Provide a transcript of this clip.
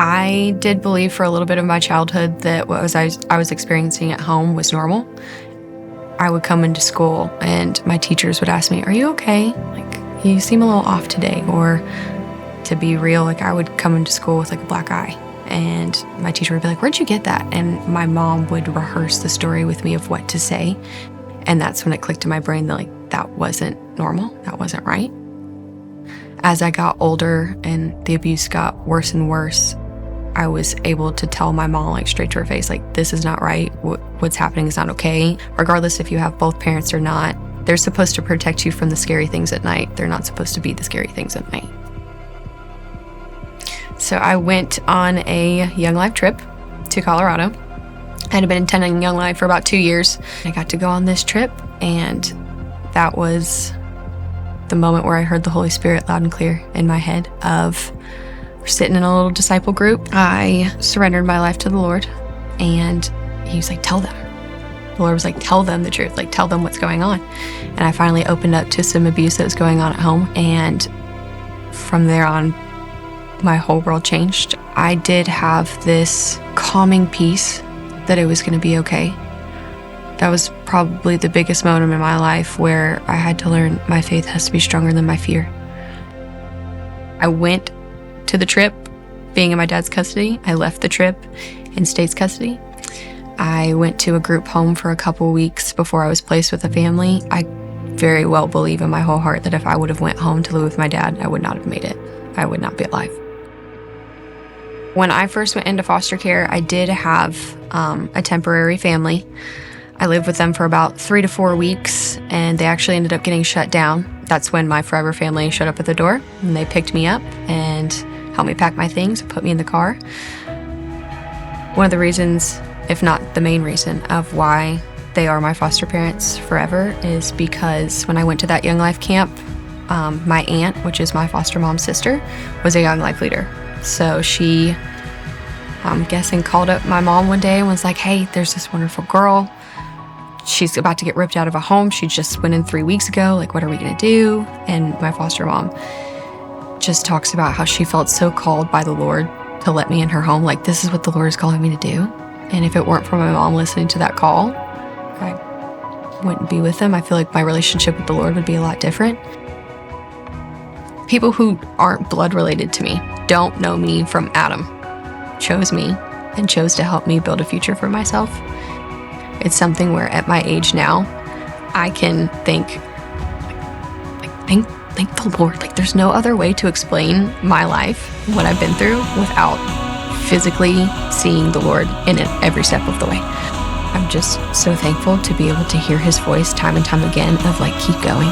I did believe for a little bit of my childhood that what I was experiencing at home was normal. I would come into school and my teachers would ask me, "Are you okay? Like, you seem a little off today." Or to be real, like I would come into school with like a black eye and my teacher would be like, "Where'd you get that?" And my mom would rehearse the story with me of what to say. And that's when it clicked in my brain that like that wasn't normal, that wasn't right. As I got older and the abuse got worse and worse, I was able to tell my mom like straight to her face, like, this is not right. What's happening is not okay. Regardless if you have both parents or not, they're supposed to protect you from the scary things at night. They're not supposed to be the scary things at night. So I went on a Young Life trip to Colorado. I had been attending Young Life for about 2 years. I got to go on this trip, and that was the moment where I heard the Holy Spirit loud and clear in my head of we're sitting in a little disciple group. I surrendered my life to the Lord, and he was like, "Tell them." The Lord was like, "Tell them the truth, like tell them what's going on." And I finally opened up to some abuse that was going on at home, and from there on, my whole world changed. I did have this calming peace that it was going to be okay. That was probably the biggest moment in my life where I had to learn my faith has to be stronger than my fear. I went to the trip being in my dad's custody. I left the trip in state's custody. I went to a group home for a couple weeks before I was placed with a family. I very well believe in my whole heart that if I would have went home to live with my dad, I would not have made it. I would not be alive. When I first went into foster care, I did have a temporary family. I lived with them for about 3 to 4 weeks, and they actually ended up getting shut down. That's when my forever family showed up at the door, and they picked me up and helped me pack my things, put me in the car. One of the reasons, if not the main reason, of why they are my foster parents forever is because when I went to that Young Life camp, my aunt, which is my foster mom's sister, was a Young Life leader. So she, I'm guessing, called up my mom one day and was like, "Hey, there's this wonderful girl. She's about to get ripped out of a home. She just went in 3 weeks ago. Like, what are we going to do?" And my foster mom just talks about how she felt so called by the Lord to let me in her home. Like, this is what the Lord is calling me to do. And if it weren't for my mom listening to that call, I wouldn't be with them. I feel like my relationship with the Lord would be a lot different. People who aren't blood related to me, don't know me from Adam, chose me and chose to help me build a future for myself. It's something where at my age now, I can thank the Lord. Like, there's no other way to explain my life, what I've been through, without physically seeing the Lord in it every step of the way. I'm just so thankful to be able to hear his voice time and time again of like, keep going.